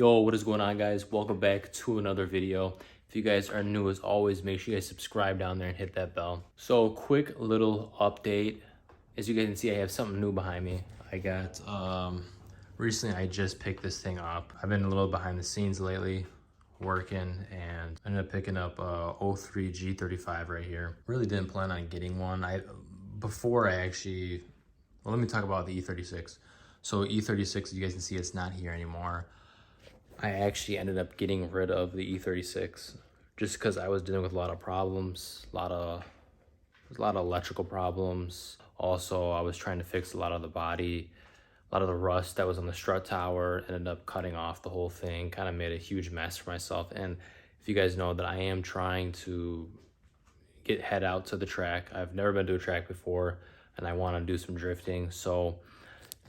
Yo, what is going on, guys? Welcome back to another video. If you guys are new, as always, make sure you guys subscribe down there and hit that bell. So quick little update. As you guys can see, I have something new behind me. I got recently I just picked this thing up. I've been a little behind the scenes lately working, and I ended up picking up a 03 G35 right here. Really didn't plan on getting one. Let me talk about the E36. So E36, you guys can see it's not here anymore. I actually ended up getting rid of the E36 just because I was dealing with a lot of problems, a lot of electrical problems. Also, I was trying to fix a lot of the body, a lot of the rust that was on the strut tower, ended up cutting off the whole thing, kind of made a huge mess for myself. And if you guys know that I am trying to head out to the track. I've never been to a track before, and I want to do some drifting. So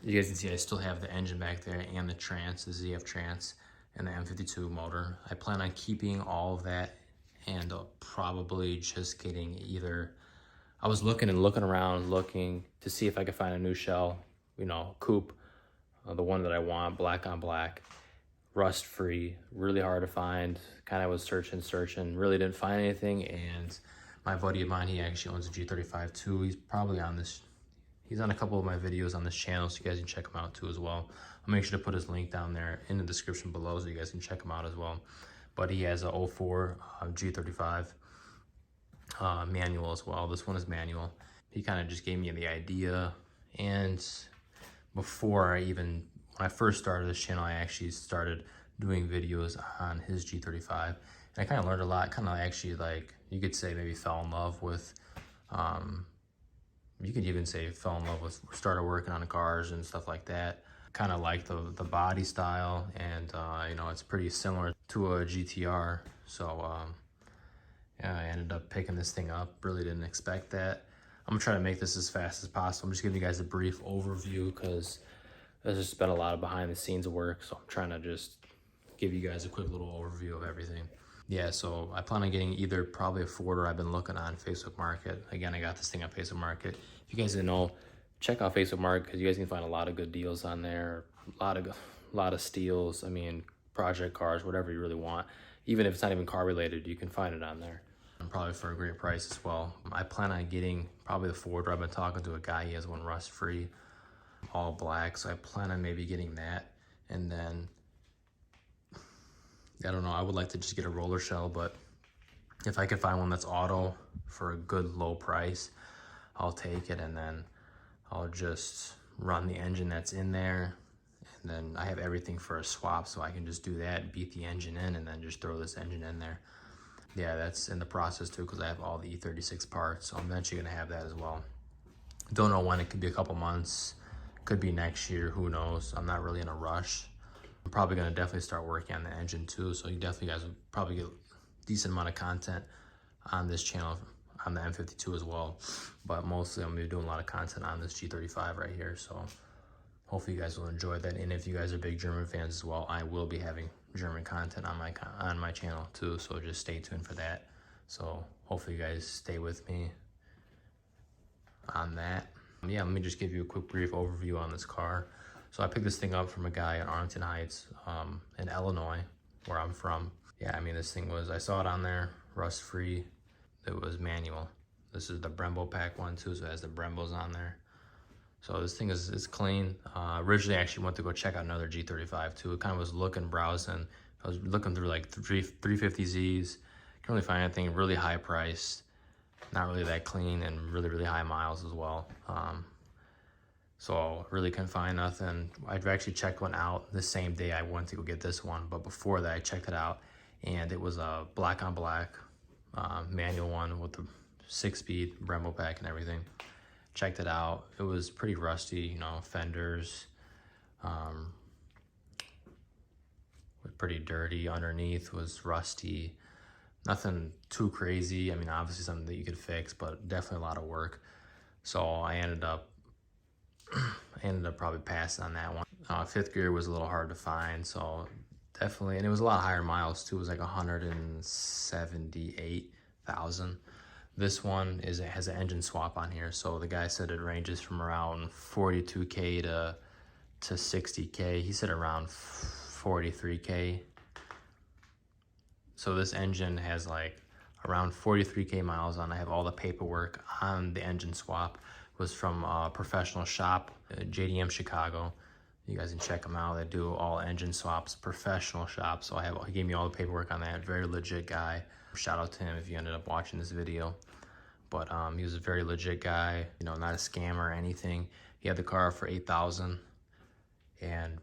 you guys can see I still have the engine back there and the trans, the ZF trans, and the M52 motor. I plan on keeping all of that and probably just getting either, I was looking around, looking to see if I could find a new shell, coupe, the one that I want, black on black, rust free, really hard to find. Kind of was searching, really didn't find anything. And my buddy of mine, he actually owns a G35 too. He's probably on this, he's on a couple of my videos on this channel, so you guys can check him out too as well. I'll make sure to put his link down there in the description below so you guys can check him out as well. But he has a 04 G35 manual as well. This one is manual. He kind of just gave me the idea. And when I first started this channel, I actually started doing videos on his G35. And I kind of learned a lot, kind of actually, like, you could say maybe fell in love with, you could even say fell in love with, started working on cars and stuff like that. Kind of like the body style, and it's pretty similar to a GTR. So yeah, I ended up picking this thing up. Really didn't expect that. I'm gonna try to make this as fast as possible. I'm just giving you guys a brief overview because there's just been a lot of behind the scenes work. So I'm trying to just give you guys a quick little overview of everything. Yeah, so I plan on getting either probably a Ford, or I've been looking on Facebook Market. Again, I got this thing on Facebook Market. If you guys didn't know, check out Facebook Market because you guys can find a lot of good deals on there. A lot of steals. I mean, project cars, whatever you really want. Even if it's not even car related, you can find it on there. And probably for a great price as well. I plan on getting probably the Ford, or I've been talking to a guy, he has one rust free, all black. So I plan on maybe getting that. And then, I don't know, I would like to just get a roller shell, but if I could find one that's auto for a good low price, I'll take it, and then I'll just run the engine that's in there, and then I have everything for a swap, so I can just do that, beat the engine in, and then just throw this engine in there. Yeah, that's in the process too, because I have all the E36 parts, so I'm eventually gonna have that as well. Don't know when, it could be a couple months, could be next year, who knows. I'm not really in a rush. I'm probably gonna definitely start working on the engine too, so you guys will probably get a decent amount of content on this channel, on the M52 as well. But mostly I'm gonna be doing a lot of content on this G35 right here, so hopefully you guys will enjoy that. And if you guys are big German fans as well, I will be having German content on my channel too, so just stay tuned for that. So hopefully you guys stay with me on that. Yeah, let me just give you a quick brief overview on this car. So I picked this thing up from a guy in Arlington Heights, in Illinois, where I'm from. Yeah, I mean, this thing was, I saw it on there, rust free. It was manual. This is the Brembo pack one too, so it has the Brembos on there. So this thing is clean. Originally I actually went to go check out another G35 too. It kind of was browsing. I was looking through like 350Zs. Can't really find anything really high priced. Not really that clean, and really high miles as well. So really couldn't find nothing. I've actually checked one out the same day I went to go get this one, but before that I checked it out, and it was a black on black manual one with the 6-speed Brembo pack and everything. Checked it out. It was pretty rusty, fenders, pretty dirty. Underneath was rusty. Nothing too crazy. I mean, obviously something that you could fix, but definitely a lot of work. So I ended up probably passing on that one. Fifth gear was a little hard to find, so definitely, and it was a lot higher miles too. It was like 178,000. This one has an engine swap on here, so the guy said it ranges from around 42K to 60K. He said around 43K. So this engine has like around 43K miles on. I have all the paperwork on the engine swap. It was from a professional shop, JDM Chicago. You guys can check them out. They do all engine swaps, professional shop. So he gave me all the paperwork on that. Very legit guy. Shout out to him if you ended up watching this video. But he was a very legit guy, you know, not a scammer or anything. He had the car for $8,000, and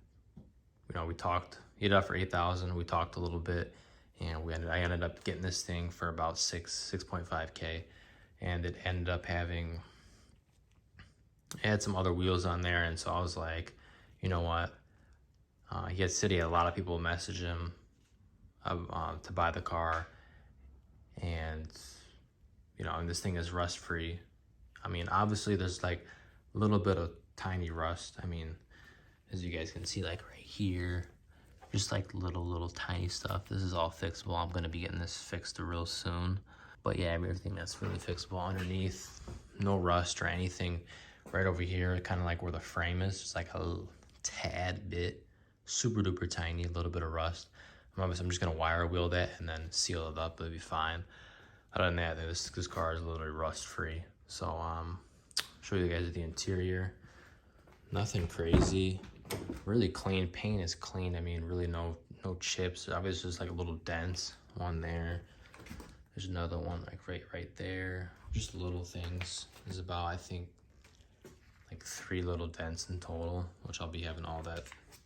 you know, we talked. He had it up for $8,000. We talked a little bit, and I ended up getting this thing for about 6.5K, and it ended up having. It had some other wheels on there, and so I was like, you know what? He had a lot of people message him to buy the car, and you know, and this thing is rust free. I mean, obviously there's like a little bit of tiny rust. I mean, as you guys can see, like right here, just like little tiny stuff. This is all fixable. I'm gonna be getting this fixed real soon. But yeah, everything that's really fixable underneath, no rust or anything. Right over here, kind of like where the frame is, just like a tad bit, super duper tiny, a little bit of rust. I'm just gonna wire wheel that and then seal it up. It'll be fine. Other than that, this car is literally rust free. So show you guys the interior. Nothing crazy. Really clean. Paint is clean. I mean, really no chips. Obviously, just like a little dents. One there. There's another one like right there. Just little things. There's about, I think, like 3 little dents in total, which I'll be having all that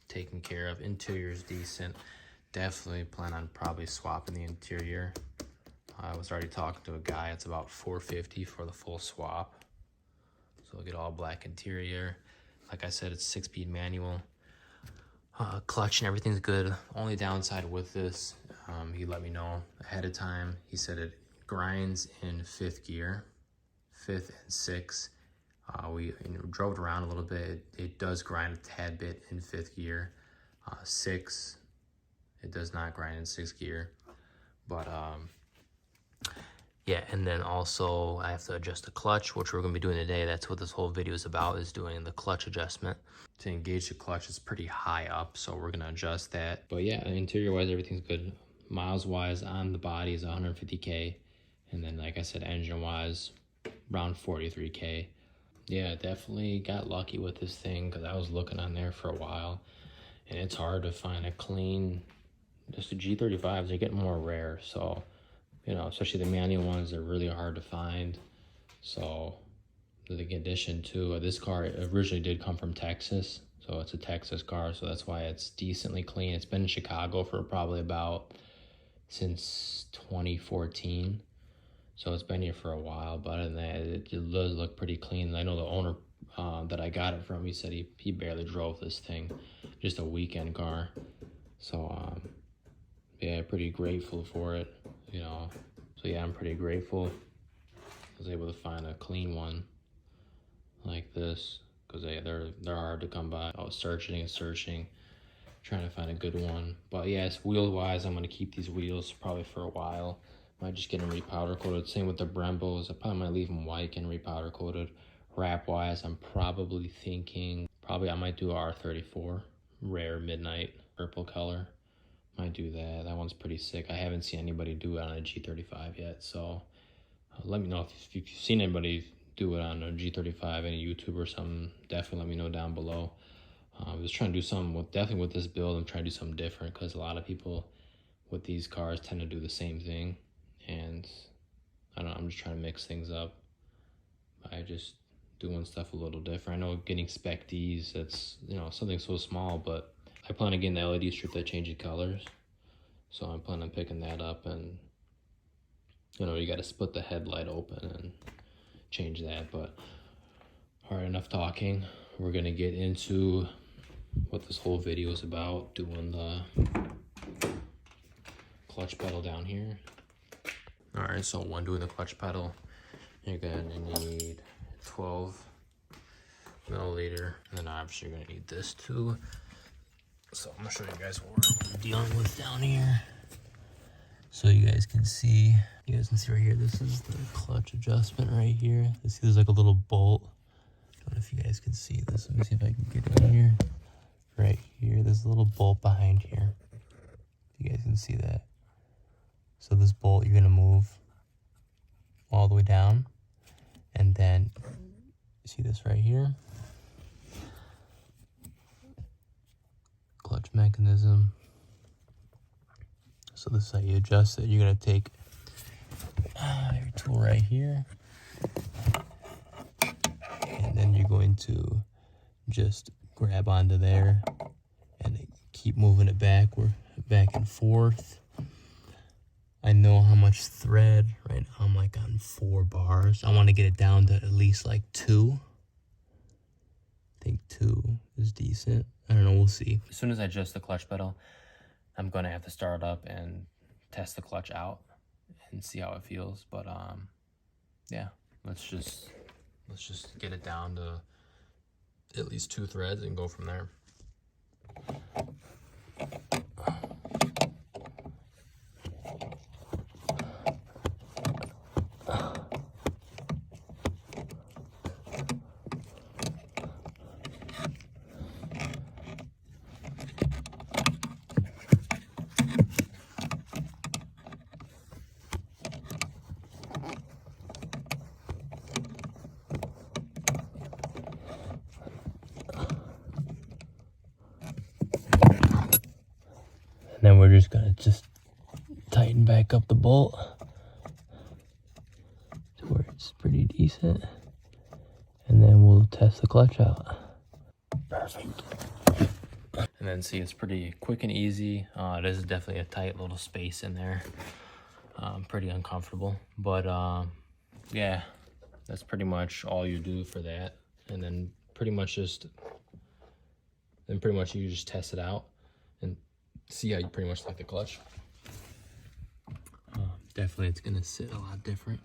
taken care of. Interior is decent. Definitely plan on probably swapping the interior. I was already talking to a guy. It's about $450 for the full swap. So we'll get all black interior. Like I said, it's 6-speed manual. Clutch and everything's good. Only downside with this, he let me know ahead of time. He said it grinds in 5th gear, 5th and 6th. We drove it around a little bit. It does grind a tad bit in 5th gear. 6, it does not grind in 6th gear. But yeah, and then also I have to adjust the clutch, which we're going to be doing today. That's what this whole video is about, is doing the clutch adjustment. To engage the clutch, it's pretty high up, so we're going to adjust that. But yeah, interior-wise, everything's good. Miles-wise, on the body is 150K. And then, like I said, engine-wise, around 43K. Yeah, definitely got lucky with this thing, because I was looking on there for a while. And it's hard to find a clean, just the G35s, they're getting more rare, so... You know, especially the manual ones are really hard to find. So the condition too, this car originally did come from Texas. So it's a Texas car. So that's why it's decently clean. It's been in Chicago for probably since 2014. So it's been here for a while. But other than that, it does look pretty clean. I know the owner that I got it from, he said he barely drove this thing. Just a weekend car. So yeah, pretty grateful for it. You know, so yeah, I'm pretty grateful I was able to find a clean one like this, because they're hard to come by. I was searching, trying to find a good one. But yes, wheel wise, I'm going to keep these wheels probably for a while. Might just get them repowder coated. Same with the Brembos. I probably might leave them white and repowder coated. Wrap wise, I'm probably thinking I might do a R34 rare midnight purple color. Might do that. That one's pretty sick. I haven't seen anybody do it on a G35 yet, so let me know if you've seen anybody do it on a G35, any YouTube or something. Definitely let me know down below. I was trying to do something definitely with this build. I'm trying to do something different, because a lot of people with these cars tend to do the same thing, and I don't know, I'm just trying to mix things up by just doing stuff a little different. I know getting spec Ds, that's, you know, something so small, but I plan on getting the LED strip that changes colors. So I'm planning on picking that up, and you know, you got to split the headlight open and change that. But all right, enough talking. We're gonna get into what this whole video is about, doing the clutch pedal down here. All right, so when doing the clutch pedal, you're gonna need 12 milliliter, and then obviously you're gonna need this too. So I'm gonna show you guys what we're dealing with down here. So you guys can see right here, this is the clutch adjustment right here. You see there's like a little bolt. I don't know if you guys can see this. Let me see if I can get it in here. right here. There's a little bolt behind here. If you guys can see that. So this bolt you're gonna move all the way down, and then see this right here. Clutch mechanism. So this is how you adjust it. You're gonna take your tool right here, and then you're going to just grab onto there and keep moving it back and forth. I know how much thread. Right now I'm like on 4 bars. I want to get it down to at least like 2. I think 2 is decent. I don't know, we'll see. As soon as I adjust the clutch pedal, I'm gonna have to start up and test the clutch out and see how it feels. But yeah, let's just get it down to at least 2 threads and go from there. And then we're just gonna tighten back up the bolt to where it's pretty decent. And then we'll test the clutch out. Perfect. And then see, it's pretty quick and easy. It is definitely a tight little space in there. Pretty uncomfortable. But yeah, that's pretty much all you do for that. And then pretty much you just test it out and see how you pretty much like the clutch. Definitely it's gonna sit a lot different.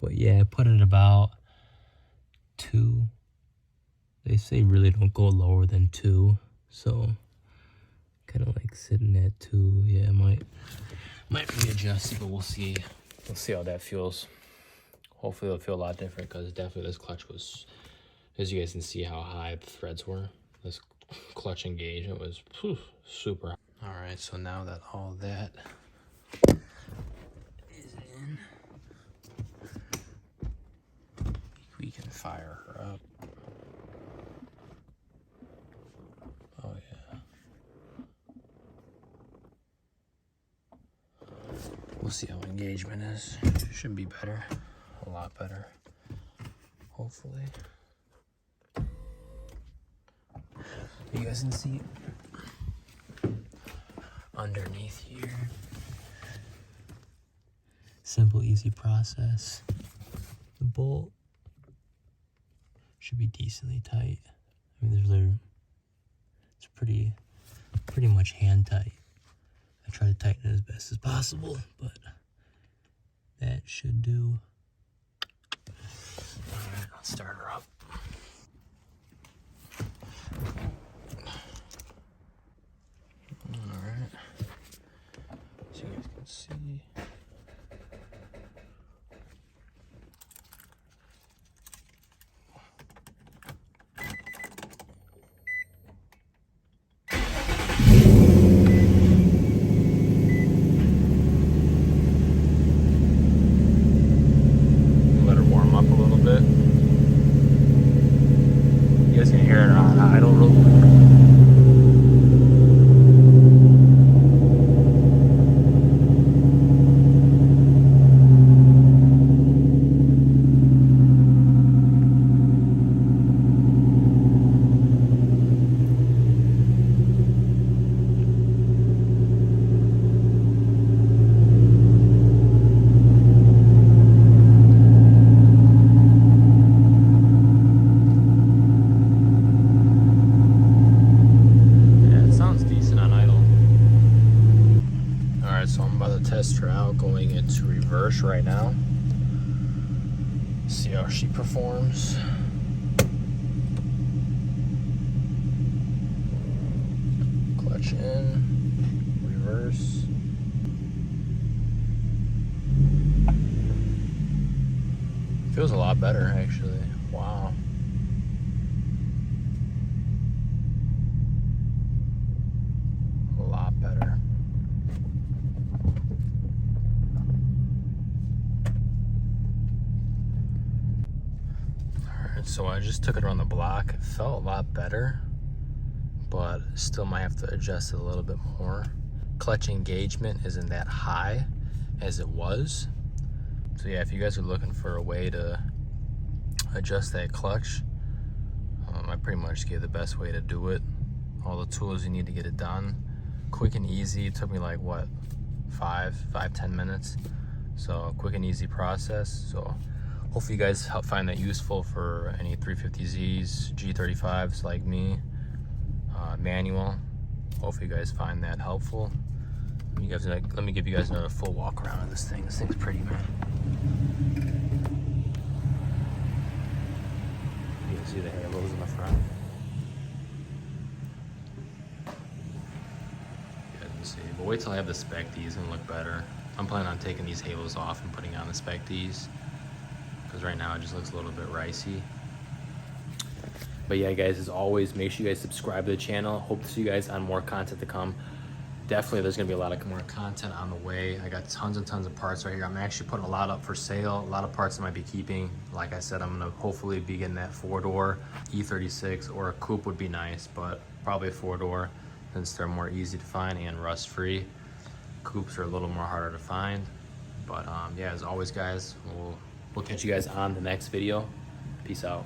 But yeah, I put it about 2. They say really don't go lower than 2. So kind of like sitting at 2. Yeah, it might be adjusted, but we'll see. We'll see how that feels. Hopefully it'll feel a lot different, because definitely this clutch was, as you guys can see how high the threads were. This clutch engagement was super high. All right, so now that all that is in, we can fire her up. Oh yeah. We'll see how engagement is. Should be better, a lot better, hopefully. You guys can see underneath here. Simple, easy process. The bolt should be decently tight. I mean, it's pretty much hand tight. I try to tighten it as best as possible, but that should do. All right, let's start her up. See. Let her warm up a little bit. You guys can hear it on idle real quick. Test her out going into reverse right now. See how she performs. Clutch in, reverse. Feels a lot better actually. Wow. So I just took it around the block. It felt a lot better, but still might have to adjust it a little bit more. Clutch engagement isn't that high as it was. So yeah, if you guys are looking for a way to adjust that clutch, I pretty much gave the best way to do it. All the tools you need to get it done. Quick and easy. It took me like what, 5-10 minutes. So a quick and easy process. So hopefully you guys find that useful for any 350Zs, G35s like me, manual. Hopefully you guys find that helpful. You guys, let me give you guys another full walk around of this thing. This thing's pretty, man. You can see the halos in the front. You guys can see. But wait till I have the spec D's, and look better. I'm planning on taking these halos off and putting on the spec D's, because right now it just looks a little bit ricey. But yeah, guys, as always, make sure you guys subscribe to the channel. Hope to see you guys on more content to come. Definitely there's gonna be a lot of more content on the way. I got tons and tons of parts right here. I'm actually putting a lot up for sale, a lot of parts I might be keeping. Like I said, I'm gonna hopefully be getting that 4-door E36, or a coupe would be nice, but probably a 4-door since they're more easy to find and rust free. Coupes are a little more harder to find. But yeah, as always, guys, we'll catch you guys on the next video. Peace out.